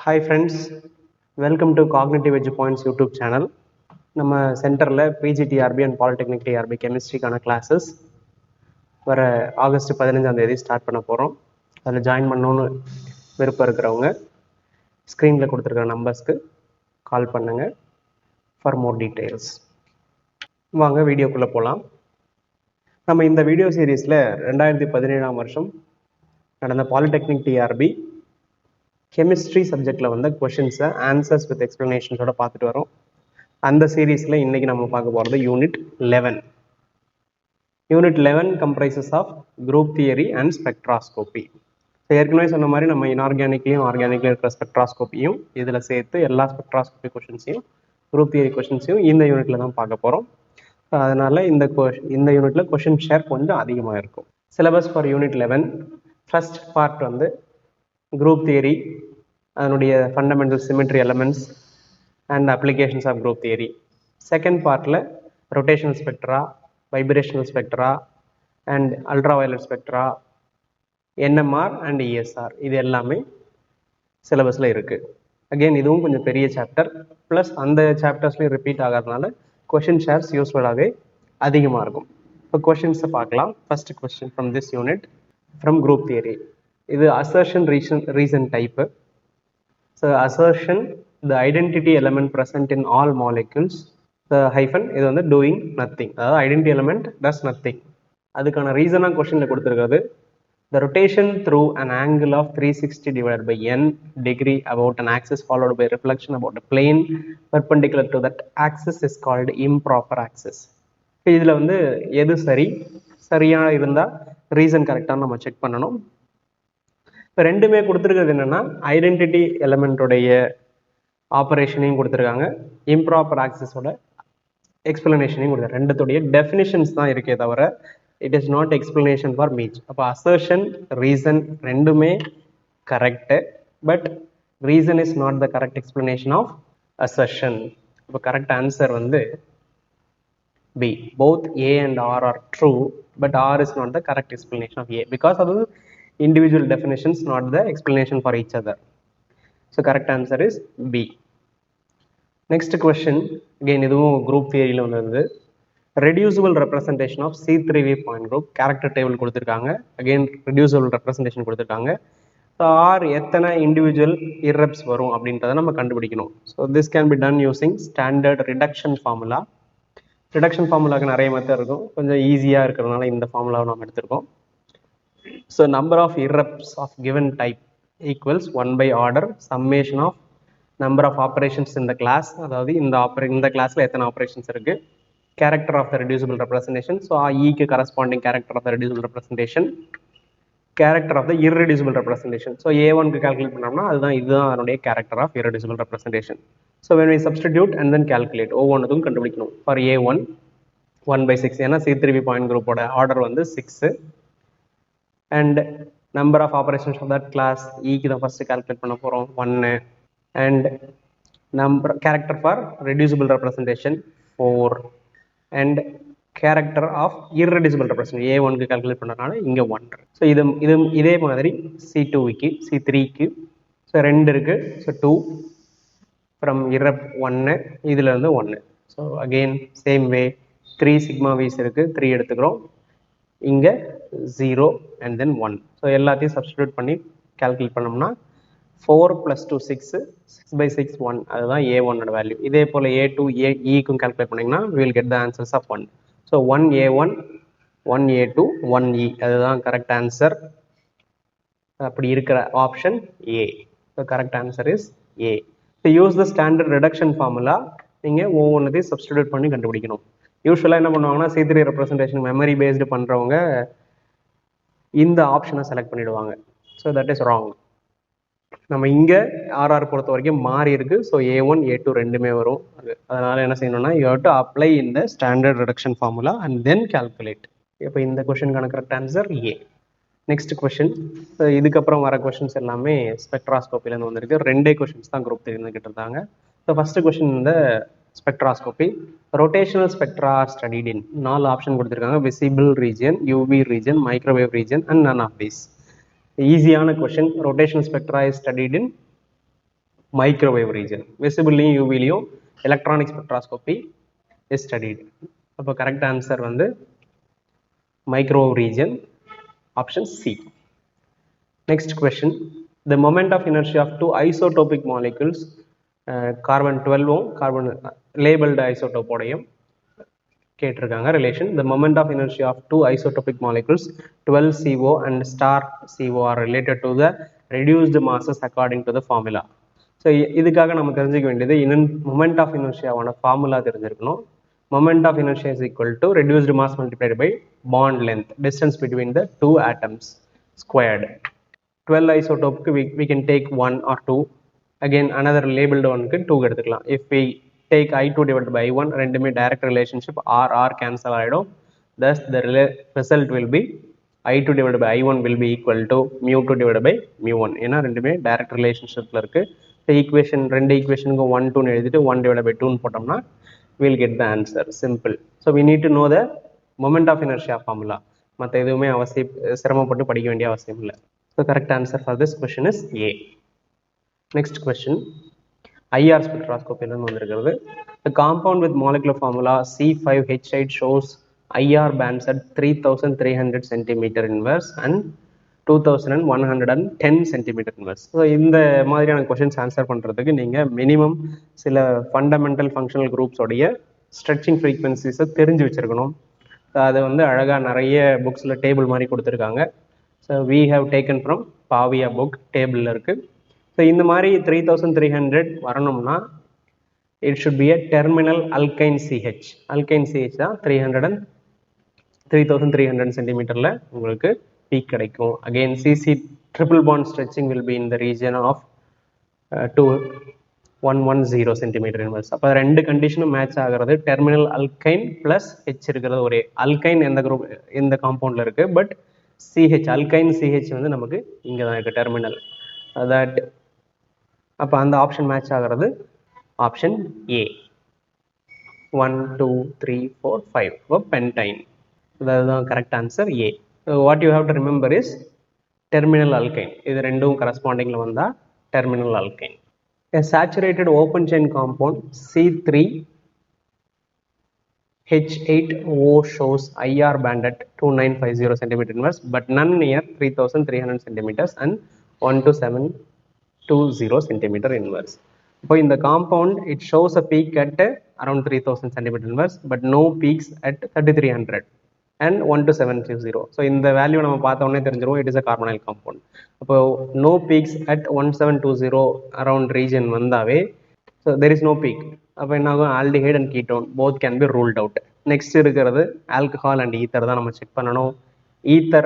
Hi friends, welcome to Cognitive Edge Points YouTube channel. நம்ம சென்டரில் PGTRB and polytechnic TRB கெமிஸ்ட்ரிக்கான classes வர August 15 start பண்ண போகிறோம். அதில் ஜாயின் பண்ணணுன்னு விருப்பம் இருக்கிறவங்க ஸ்க்ரீனில் கொடுத்துருக்கிற நம்பர்ஸ்க்கு கால் பண்ணுங்கள் ஃபார் மோர் டீட்டெயில்ஸ். வாங்க வீடியோக்குள்ளே போகலாம். நம்ம இந்த வீடியோ சீரீஸில் 2017 வருஷம் நடந்த பாலிடெக்னிக் டிஆர்பி கெமிஸ்ட்ரி சப்ஜெக்டில் வந்த கொஷின்ஸை ஆன்சர்ஸ் வித் எக்ஸ்ப்ளனேஷன்ஸோட பார்த்துட்டு வரோம். அந்த சீரீஸில் இன்றைக்கி நம்ம பார்க்க போகிறது unit 11. Unit 11 comprises of group theory and spectroscopy. ஏற்கனவே சொன்ன மாதிரி நம்ம இன்ஆர்கானிக்லையும் ஆர்கானிக்லையும் இருக்கிற ஸ்பெக்ட்ராஸ்கோப்பியும் இதில் சேர்த்து எல்லா ஸ்பெக்ட்ராஸ்கோபி கொஷின்ஸையும் குரூப் தியரி கொஷின்ஸையும் இந்த யூனிட்டில் தான் பார்க்க போகிறோம். அதனால் இந்த யூனிட்டில் கொஷின் ஷேர் கொஞ்சம் அதிகமாக இருக்கும். Syllabus for unit 11 first part வந்து குரூப் தியரி, அதனுடைய fundamental symmetry elements and applications of group theory. Second பார்ட்டில் rotational spectra, vibrational spectra and ultraviolet spectra, NMR and ESR, இது எல்லாமே சிலபஸில் இருக்குது. அகெயின் இதுவும் கொஞ்சம் பெரிய சாப்டர், ப்ளஸ் அந்த சாப்டர்ஸ்லேயும் ரிப்பீட் ஆகிறதுனால கொஷின் ஷேர்ஸ் யூஸ்ஃபுல்லாகவே அதிகமாக இருக்கும். இப்போ கொஷின்ஸை பார்க்கலாம். First question from this unit from group theory. இது assertion reason type. So assertion, the identity element present in all molecules, the hyphen இது வந்து doing nothing, அதாவது identity element does nothing. அதுக்கான ரீசனாக கொஸ்டினில் கொடுத்துருக்கிறது the rotation through an angle of 360 divided by n degree about an axis followed by reflection about a plane perpendicular to that axis is called improper axis. இதில் வந்து எது சரியாக இருந்தால் reason கரெக்டாக நம்ம செக் பண்ணணும். இப்போ ரெண்டுமே கொடுத்துருக்கிறது என்னென்னா ஐடென்டிட்டி எலமெண்ட்டுடைய ஆப்ரேஷனையும் கொடுத்துருக்காங்க, இம்ப்ராப்பர் ஆக்சிஸோட எக்ஸ்பிளனேஷனையும் கொடுத்துருக்காங்க. ரெண்டுத்துடைய டெஃபினிஷன்ஸ் தான் இருக்கே தவிர it is not explanation for each. அப்போ அசர்ஷன் ரீசன் ரெண்டுமே correct, but reason is not the correct explanation of assertion. இப்போ கரெக்ட் ஆன்சர் வந்து B. Both A and R are true, but R is not the correct explanation of A, because அது individual definitions, not the explanation for each other. So correct answer is B. Next question, again இதுவும் group theory ல வந்தது. Reducible representation of C3V point group, character table கொடுத்திருக்காங்க. Again reducible representation கொடுத்திருக்காங்க. So R எத்தனை individual irreps வரும் அப்படின்றத நம்ம கண்டுபிடிக்கணும். So this can be done using standard reduction formula. Reduction formulaக்கு நிறைய மெத்தட் இருக்கும், கொஞ்சம் ஈஸியா இருக்கிறதுனால இந்த ஃபார்முலாவை நம்ம எடுத்திருக்கோம். So number of irreps of given type equals 1 by order summation of number of operations in the class. அதாவது இந்த கிளாஸ்ல எத்தனை ஆப்ரேஷன்ஸ் இருக்கு, character of the reducible representation. So E க்கு corresponding character of the reducible representation, character of the irreducible representation. So A1 க்கு calculate பண்ணோம்னா இதுதான் அதனுடைய character of irreducible representation. So when we substitute and then calculate, ஒவ்வொன்றுக்கும் கண்டுபிடிக்கணும். For A1 1/6, ஏன்னா C3V point group ஓட order வந்து 6 and number of operations of that class E க்கு தான் first calculate பண்ண போறோம் 1, and number character for reducible representation 4, and character of irreducible representation A1 க்கு calculate பண்ணனால இங்க 1. so இதே மாதிரி C2 க்கு C3 க்கு so 2 இருக்கு, so 2 from irrep 1, இதுல இருந்து 1. so again same way 3 sigma v's இருக்கு, 3 எடுத்துக்கிறோம், இங்க 0 and then 1. so எல்லாத்தையும் சப்ஸ்டிட்யூட் பண்ணி கால்குலேட் பண்ணோம்னா 4 plus 2 6, 6/6 1, அதுதான் A1 ஓட வேல்யூ. இதே போல A2 E க்கும் கால்குலேட் பண்ணீங்கன்னா we will get the answers of 1. so 1 A1 1 A2 1 E, அதுதான் கரெக்ட் ஆன்சர். அப்படி இருக்கிற option A. so correct answer is A. so use the standard reduction formula. நீங்க ஒவ்வொன்றையும் சப்ஸ்டிட்யூட் பண்ணி கண்டுபிடிக்கணும். யூஸ்வலாக என்ன பண்ணுவாங்கன்னா C3 ரெப்ரசன்டேஷன் மெமரி பேஸ்டு பண்ணுறவங்க இந்த ஆப்ஷனை செலக்ட் பண்ணிடுவாங்க. So that is wrong. நம்ம இங்கே ஆர்ஆர் பொறுத்த வரைக்கும் மாறி இருக்கு. ஸோ A1 A2 ரெண்டுமே வரும். அதனால என்ன செய்யணும்னா யூ ஹேவ் டு அப்ளை இந்த standard reduction formula and then calculate. இப்போ இந்த கொஸ்டினுக்கான correct answer A. Next question, இதுக்கப்புறம் வர கொஸ்டின்ஸ் எல்லாமே ஸ்பெக்ட்ராஸ்கோப்பிலேருந்து வந்திருக்கு. 2 கொஸ்டின்ஸ் தான் குரூப் தெரிஞ்சுக்கிட்டு இருந்தாங்க. ஸோ ஃபர்ஸ்ட் கொஸ்டின் இந்த spectroscopy, rotational spectra are studied in 4 option கொடுத்திருக்காங்க. visible region, UV region, microwave region and none of these. ஈஸியான question. rotational spectra is studied in microwave region. Visible UV-லையும் electronic spectroscopy is studied. அப்போ correct answer வந்து microwave region, option C. Next question, the moment of inertia of two isotopic molecules, carbon 12 carbon labeled isotope உடையும் கேட்டிருக்காங்க relation. The moment of inertia of two isotopic molecules 12CO and star CO are related to the reduced masses according to the formula. So இதுக்காக நம்ம தெரிஞ்சுக்க வேண்டியது moment of inertia ஆன formula தெரிஞ்சிருக்கணும். Moment of inertia is equal to reduced mass multiplied by bond length, distance between the two atoms squared. 12 isotope we can take 1 or 2. Again another labeled one க்கு 2 எடுத்துக்கலாம். If we take I2 divided by I1, ரெண்டுமே direct relationship, R cancel ஆயிடும். Thus the result will be I2 divided by I1 will be equal to mu2 divided by mu1. ஏன்னா ரெண்டுமே direct relationshipல இருக்கு. equation ரெண்டு equationக்கு 1 2 எழுதிட்டு 1 divided by 2 போட்டோம்னா we'll get the answer. Simple. So we need to know the moment of inertia formula. மற்ற எதுவுமே சிரமப்பட்டு படிக்க வேண்டிய அவசியம் இல்லை. So correct answer for this question is A. Next question, IR spectroscopy வந்திருக்கிறது. The compound with molecular formula C5H8 shows IR bands at 3300 cm inverse and 2110 cm inverse. So இந்த மாதிரியான questions answer பண்றதுக்கு நீங்க minimum சில fundamental functional groups உடைய stretching frequencies தெரிஞ்சு வச்சிருக்கணும். அது வந்து அழகா நிறைய புக்ஸ்ல டேபிள் மாதிரி கொடுத்துருக்காங்க. So we have taken from Pavia book, டேபிள்ல இருக்கு. ஸோ இந்த மாதிரி 3300 வரணும்னா it should be a terminal alkyne CH. alkyne CH தான் 3300 சென்டிமீட்டர்ல உங்களுக்கு பீக் கிடைக்கும். Again CC triple bond stretching will be in the region of 110 centimeter inverse. அப்போ ரெண்டு கண்டிஷனும் மேட்ச் ஆகிறது. டெர்மினல் அல்கைன் பிளஸ் ஹெச் இருக்கிறது ஒரே. அல்கைன் எந்த குரூப் இந்த காம்பவுண்ட்ல இருக்கு, பட் CH alkyne CH வந்து நமக்கு இங்க தான் இருக்கு டெர்மினல். தட் அப்ப அந்த ஆப்ஷன் மேட்ச் ஆகிறது ஆப்ஷன் A. 1 2 3 4 5 அப்ப pentyne. அதுதான் correct answer A. What you have to remember is terminal alkyne. இது ரெண்டும் கரஸ்பாண்டிங்ல வந்தா terminal alkyne. A saturated open chain compound C3H8O shows IR band at 2950 cm inverse but none near 3300 cm and 12720 cm inverse. So in the compound it shows a peak at around 3000 cm inverse but no peaks at 3300 and 12720. So in the value நம்ம பார்த்த உடனே தெரிஞ்சிரும் it is a carbonyl compound. அப்போ no peaks at 1720 around region வந்தாவே so there is no peak. அப்போ என்ன ஆகும், aldehyde and ketone both can be ruled out. Next இருக்கிறது alcohol and ether தான் நம்ம செக் பண்ணணும். ether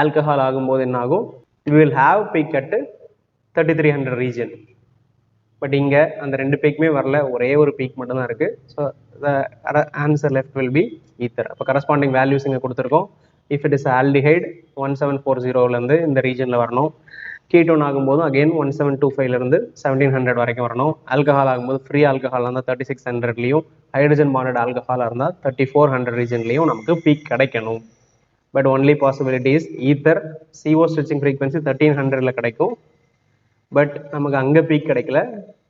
alcohol ஆகும்போது என்ன ஆகும், we will have peak at 3300 region. But இங்க அந்த ரெண்டு பீக்குமே வரல, ஒரே ஒரு பீக் மட்டும் தான் இருக்கு. So the answer left will be ether. அப்போ கரஸ்பாண்டிங் வேல்யூஸ் இங்கே கொடுத்துருக்கோம். இஃப் இட் இஸ் ஆல்டிஹைட் 1740 இந்த ரீஜனில் வரணும். கீட்டோன் ஆகும்போதும் அகெயின் 1725 1700 வரைக்கும் வரணும். ஆல்கஹால் ஆகும்போது ஃப்ரீ ஆல்கஹால் இருந்தால் 3600லையும், ஹைட்ரஜன் பாண்டட் ஆல்கஹாலாக இருந்தால் 3400 ரீஜன்லையும் நமக்கு பீக் கிடைக்கணும். But only possibility is ether. CO stretching frequency 1300ல கிடைக்கும், பட் நமக்கு அங்கே பீக் கிடைக்கல.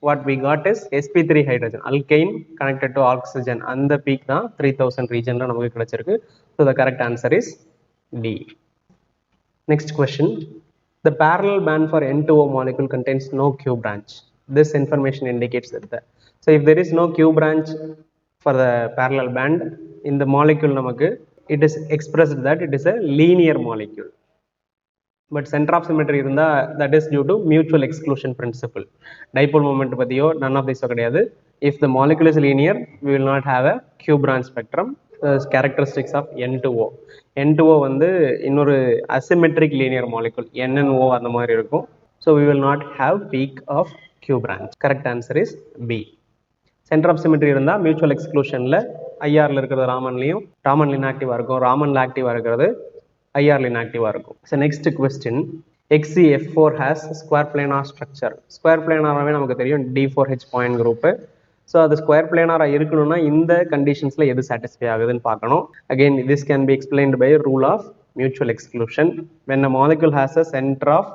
What we got is sp3 hydrogen alkyne connected to oxygen, அந்த பீக் தான் 3000 ரீஜன்ல நமக்கு கிடைச்சிருக்கு. So the correct answer is D. Next question. The parallel band for N2O molecule contains no Q branch. This information indicates that so if there is no Q branch for the parallel band in the molecule namakku, it is expressed that it is a linear molecule. But center of symmetry irundha, that is due to mutual exclusion principle. Dipole moment pathiyo none of this kediyadu. If the molecule is linear, we will not have a Q branch spectrum. Characteristics of N2O. N2O வந்து இன்னொரு asymmetric linear molecule, NNO அந்த மாதிரி இருக்கும். So we will not have peak of Q branch. Correct answer is B. Center of symmetry இருந்தா mutual exclusionல IRல இருக்கிறது ராமன்லையும், ராமன்ல inactive இருக்கும், ராமன்ல ஆக்டிவா இருக்கிறது IRல inactive இருக்கும். So next question. XeF4 has square planar structure. Square planar-ஆவே நமக்கு தெரியும் D4H point group. ஸோ அது square பிளேனாராக இருக்கணும்னா இந்த கண்டிஷன்ஸில் எது சாட்டிஸ்ஃபை ஆகுதுன்னு பார்க்கணும். Again this can be explained by rule of mutual exclusion. When a molecule has a centre of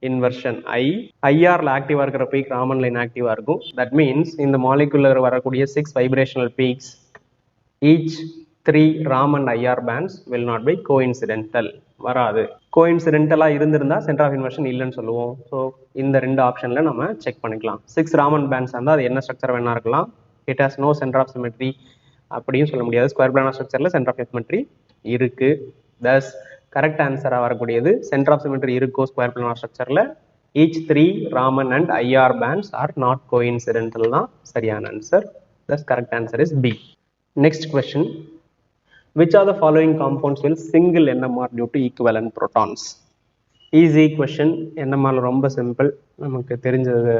inversion I. IRல ஆக்டிவா இருக்கிற பீக் ராமன்ல inactive இருக்கும். That means இந்த molecule வரக்கூடிய 6 vibrational peaks, each 3 Raman IR bands will not be coincidental. வராது. கோஇன்சிடென்டலா இருந்திருந்தா centre of inversion இல்லைன்னு சொல்லுவோம். ஸோ இந்த ரெண்டு ஆப்ஷன்ல நம்ம செக் பண்ணிக்கலாம். 6 ராமன் பேண்ட்ஸ் இருந்தால் அது என்ன ஸ்ட்ரக்சர் வேணா இருக்கலாம். It has no centre of symmetry அப்படியும் சொல்ல முடியாது. ஸ்கொயர் பிளானர் ஸ்ட்ரக்சர்ல சென்டர் ஆஃப் சிமெட்ரி இருக்கு. தஸ் கரெக்ட் ஆன்சரா வரக்கூடியது சென்டர் ஆஃப் சிமெட்ரி இருக்கோ ஸ்கொயர் பிளானர் ஸ்ட்ரக்சர்ல each 3 Raman and IR bands are not coincidental தான் சரியான answer. Thus correct answer is B. Next question. Which are the following compounds will single NMR due to equivalent protons? Easy question. NMR ரொம்ப simple. நமக்கு தெரிஞ்சது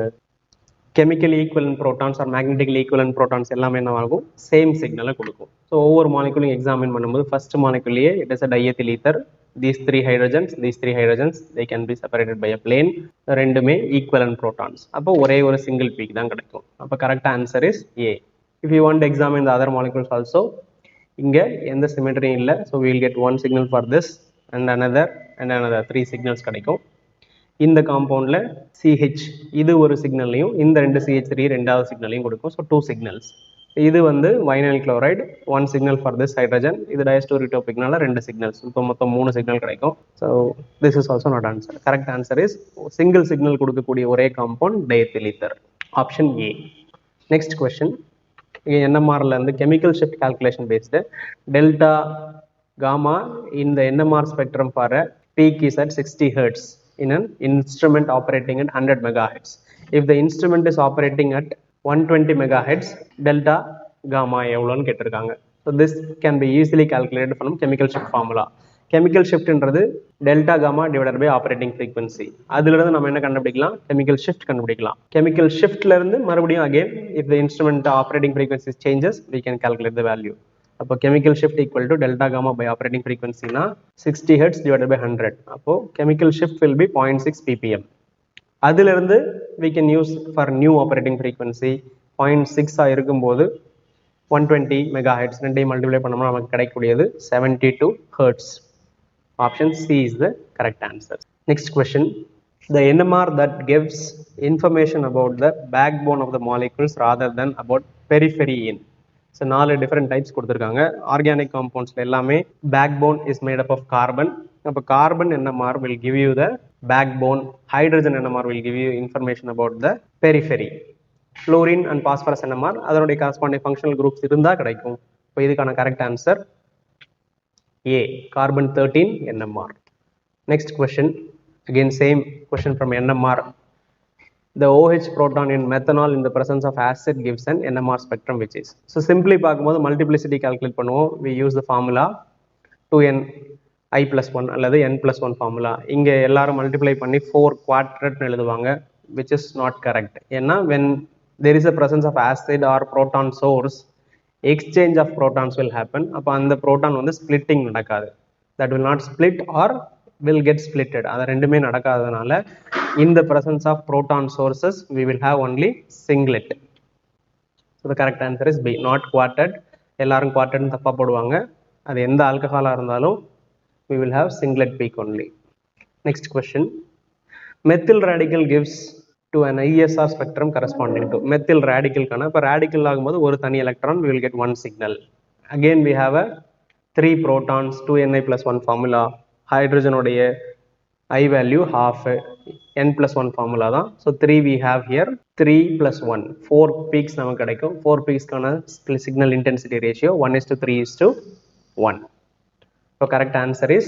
chemically equivalent protons or magnetically equivalent protons எல்லாமே என்ன ஆகும்? Same signal கொடுக்கும். So ஒவ்வொரு molecule examine பண்ணும்போது first molecule it is a diethyl ether. These three hydrogens they can be separated by a plane. ரெண்டுமே equivalent protons. அப்போ ஒரே ஒரு single peak தான் கிடைக்கும். அப்போ correct answer is A. If you want to examine the other molecules also, இங்க எந்த symmetry இல்ல. so we will get one signal for this and another 3 signals கிடைக்கும். இந்த காம்பவுண்ட்ல CH இது ஒரு சிக்னலையும் இந்த ரெண்டு CH3 ரெண்டாவது சிக்னலையும் கொடுக்கும். so 2 signals. இது வந்து vinyl chloride, one signal for this hydrogen. இது diastereotopicனால 2 signals. இப்போ மொத்தம் 3 signal கிடைக்கும். so this is also not answer. correct answer is single signal கொடுக்கக்கூடிய ஒரே compound diethyl ether. option A. next question. NMRல இருந்து chemical shift calculation based delta gamma in the NMR spectrum for a peak is at 60 Hz in an instrument operating at 100 megahertz. If the instrument is operating at 120 megahertz, delta gamma எவ்வளோன்னு கேட்டிருக்காங்க. So this can be easily calculated from chemical shift formula. chemical shift என்றது delta gamma divided by operating frequency. அதுல இருந்து நம்ம என்ன கண்டுபிடிக்கலாம்? chemical shift கண்டுபிடிக்கலாம். chemical shiftல இருந்து மறுபடியும் again if the instrument operating frequency changes we can calculate the value. அப்போ chemical shift equal to delta gamma by operating frequency னா 60 Hz divided by 100. அப்போ chemical shift will be 0.6 ppm. அதுல இருந்து we can use for new operating frequency 0.6 இருக்கும்போது 120 megahertz ரெண்டையும் multiply பண்ணோம்னா நமக்கு கிடைக்கக்கூடியது 72 Hz. Option C is the correct answer. Next question. The NMR that gives information about the backbone of the molecules rather than about periphery in. So 4 different types கொடுத்திருக்காங்க. Organic compounds எல்லாமே backbone is made up of carbon. அப்போ carbon NMR will give you the backbone. Hydrogen NMR will give you information about the periphery. Fluorine and phosphorus NMR அதனுடைய corresponding functional groups இருந்தா கிடைக்கும். இப்போ இதுக்கான correct answer A. Carbon 13 NMR. Next question. Again same question from NMR. The OH proton in methanol in the presence of acid gives an NMR spectrum which is. So simply பார்க்கும்போது multiplicity calculate பண்ணுவோம். We use the formula 2n I plus 1 அல்லது n plus 1 formula. இங்க எல்லாரும் multiply பண்ணி 4 quadrat எழுதுவாங்க, which is not correct. ஏன்னா when there is a presence of acid or proton source, exchange of protons will happen. அப்போ அந்த proton வந்து splitting நடக்காது. That will not split or will get splitted. அது ரெண்டுமே நடக்காததுனால in the presence of proton sources we will have only singlet. So the correct answer is B. Not quartet. எல்லாரும் quartet தப்பா போடுவாங்க. அது எந்த ஆல்கஹாலா இருந்தாலும் we will have singlet peak only. Next question. Methyl radical gives to an ISR spectrum corresponding to methyl radical kana. இப்போ radical ஆகும்போது ஒரு தனி electron we will get one signal. Again we have a 3 protons 2ni plus 1 formula. Hydrogen உடைய I value half, n plus 1 formula தான். So 3 we have here, 3 plus 1 4 peaks நமக்கு கிடைக்கும். 4 peaks கான signal intensity ratio 1:3:1. So correct answer is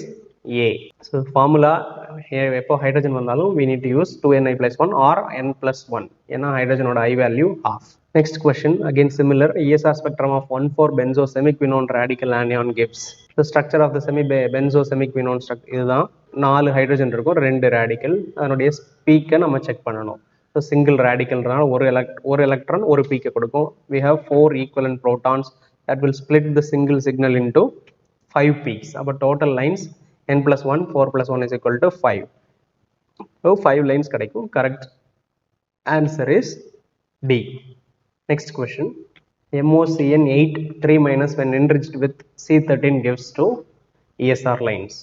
A. So formula எப்போ hydrogen வந்தாலும் we need to use 2ni plus 1 or n plus 1. ஏன்னா ஹைட்ரஜனோட I value half. Next question, again similar. ESR spectrum of 1,4-benzosemiquinone radical anion gives. The structure of the benzosemiquinone structure இதுதான். 4 hydrogen இருக்கும், 2 radical. அதனுடைய ஸ்பீக்கை நம்ம check பண்ணணும். So single ரேடிக்கல்னால ஒரு electron ஒரு பீக்கை கொடுக்கும். We have 4 equivalent protons that will split the single signal into 5 peaks. அப்போ total lines n plus 1 4 plus 1 is equal to 5. So 5 lines கிடைக்கும். Correct answer is D. Next question. MOCN8 3- when enriched with C13 gives to ESR lines.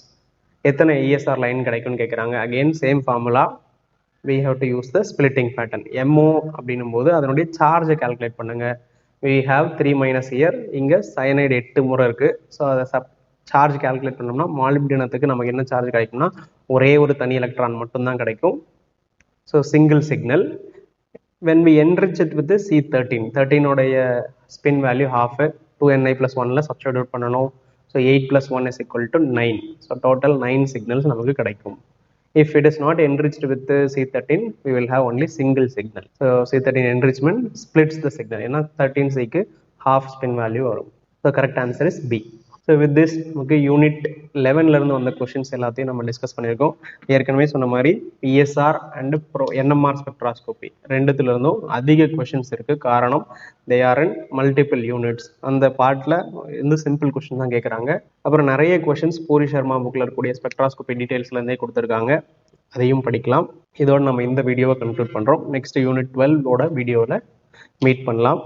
எத்தனை ESR line கிடைக்கும்னு கேட்குறாங்க. Again same formula we have to use the splitting pattern. MO அப்படின்னும் போது அதனுடைய சார்ஜை calculate பண்ணுங்க. we have 3 minus here. இங்க cyanide 8 முறை இருக்கு. ஸோ அதை சார்ஜ் கால்குலேட் பண்ணோம்னா மாலிப்டினத்துக்கு நமக்கு என்ன சார்ஜ் கிடைக்கும்னா ஒரே ஒரு தனி எலக்ட்ரான் மட்டும்தான் கிடைக்கும். So single signal. when we enrich it with C13, 13 உடைய spin value half, 2ni plus 1ல substitute பண்ணணும். So 8 plus 1 is equal to 9. So total 9 signals நமக்கு கிடைக்கும். If it is not enriched with C13, we will have only single signal. So C13 enrichment splits the signal. ஏன்னா 13C half spin value வரும். So correct answer is B. So with this நமக்கு unit 11ல இருந்து வந்த questions எல்லாத்தையும் நம்ம discuss பண்ணியிருக்கோம். ஏற்கனவே சொன்ன மாதிரி PSR அண்ட் NMR ஸ்பெக்ட்ராஸ்கோபி ரெண்டுத்துல இருந்தும் அதிக கொஸ்டின்ஸ் இருக்கு. காரணம் they are in multiple units. அந்த பார்ட்ல இருந்து சிம்பிள் கொஸ்டின் தான் கேட்குறாங்க. அப்புறம் நிறைய கொஸ்டின்ஸ் பூரி சர்மா புக்ல இருக்கக்கூடிய ஸ்பெக்ட்ராஸ்கோபி டீடைல்ஸ்ல இருந்தே கொடுத்துருக்காங்க. அதையும் படிக்கலாம். இதோட நம்ம இந்த வீடியோவை கன்க்ளூட் பண்றோம். நெக்ஸ்ட் யூனிட் 12ஓட வீடியோவில் மீட் பண்ணலாம்.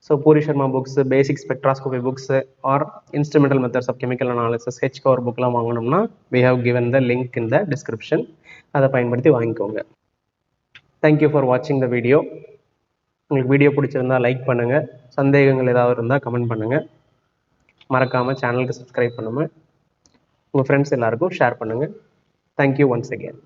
So Puri Sharma books, basic spectroscopy books or instrumental methods of chemical analysis H-cover bookலாம் வாங்கணும்னா we have given the link in the description. அதை பயன்படுத்தி வாங்கிக்கோங்க. Thank you for watching the video. உங்களுக்கு video பிடிச்சிருந்தா like பண்ணுங்க. சந்தேகங்கள் ஏதாவது இருந்தால் கமெண்ட் பண்ணுங்க. மறக்காம சேனலுக்கு சப்ஸ்கிரைப் பண்ணுங்க. உங்கள் ஃப்ரெண்ட்ஸ் எல்லாருக்கும் ஷேர் பண்ணுங்க. Thank you once again.